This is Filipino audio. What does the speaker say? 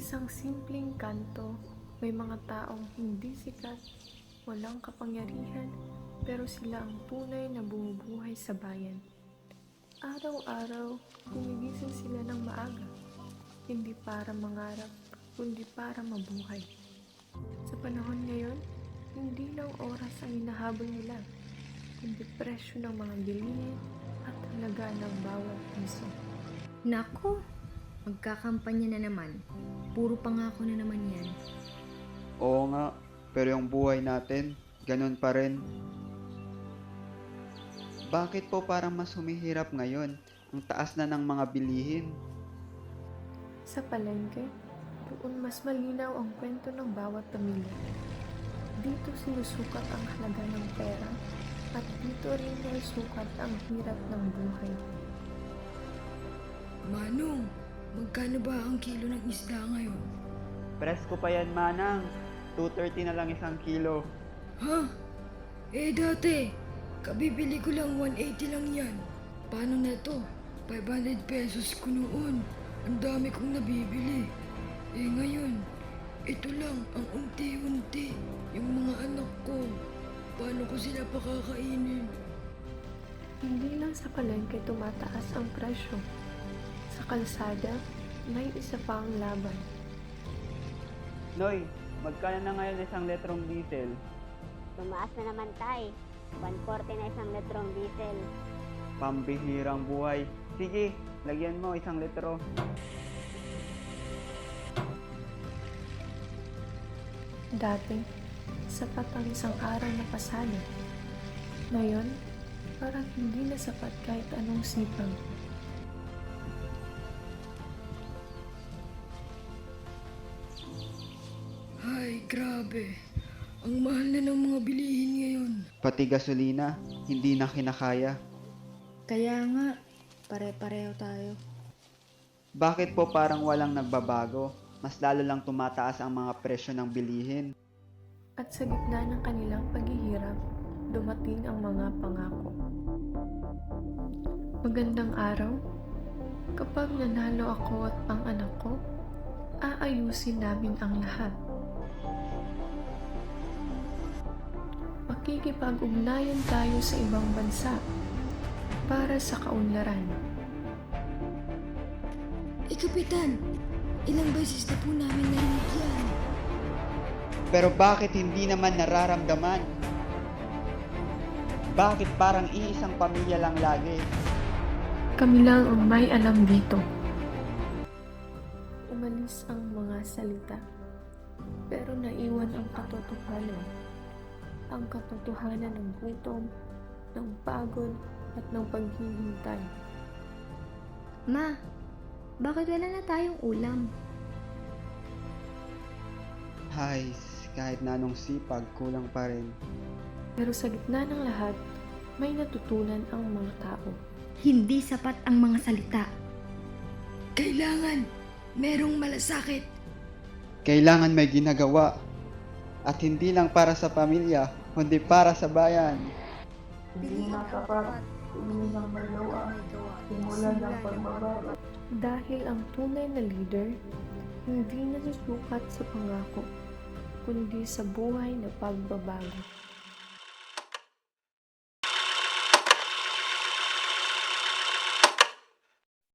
isang simpleng kanto, may mga taong hindi sikat, walang kapangyarihan, pero sila ang tunay na bumubuhay sa bayan. Araw-araw, gumigising sila ng maaga, hindi para mangarap, kundi para mabuhay. Sa panahon ngayon, hindi lang oras ang hinahabol nila, kundi presyo ng mga bilihin at halaga ng bawat piso. Nako, magkakampanya na naman. Puro pangako na naman yan. Oo nga, pero yung buhay natin, ganun pa rin. Bakit po parang mas humihirap ngayon? Ang taas na ng mga bilihin. Sa palengke, doon mas malinaw ang kwento ng bawat pamilya. Dito sinusukat ang halaga ng pera at dito rin nasusukat ang hirap ng buhay. Manong, magkano ba ang kilo ng isda ngayon? Presko pa yan, Manang. 230 na lang isang kilo. Ha? Dati, kabibili ko lang 180 lang yan. Paano na to? 500 pesos ko noon. Ang dami kong nabibili. Ngayon, ito lang ang unti-unti. Yung mga anak ko, paano ko sila pakakainin? Hindi lang sa palengke tumataas ang presyo. Sa kalsada, may isa pang laban. Noy, magkano na ngayon isang litrong diesel? Tumaas na naman tay. 140 na isang litrong diesel. Pambihirang buhay. Sige, lagyan mo isang litro. Dati, sapat ang isang araw na pasada. Ngayon, parang hindi na sapat kahit anong sipag. Ay, grabe. Ang mahal na ng mga bilihin ngayon. Pati gasolina, hindi na kinakaya. Kaya nga, pare-pareho tayo. Bakit po parang walang nagbabago? Mas lalo lang tumataas ang mga presyo ng bilihin. At sa gitna ng kanilang paghihirap, dumating ang mga pangako. Magandang araw. Kapag nanalo ako at ang anak ko, aayusin namin ang lahat. Makikipag-ugnayan tayo sa ibang bansa para sa kaunlaran. Kapitan, ilang beses na po namin narinig yan. Pero bakit hindi naman nararamdaman? Bakit parang iisang pamilya lang lagi? Kami lang ang may alam dito. Umalis ang mga salita, pero naiwan ang katotohanan. Ang katotohanan ng gutom, ng pagod, at ng paghihintay. Ma, bakit wala na tayong ulam? Hay, kahit na anong sipag, kulang pa rin. Pero sa gitna ng lahat, may natutunan ang mga tao. Hindi sapat ang mga salita. Kailangan merong malasakit. Kailangan may ginagawa. At hindi lang para sa pamilya, kundi para sa bayan. Hindi na sapat. Dahil ang tunay na leader, hindi nasusukat sa pangako, kundi sa buhay na pagbabago.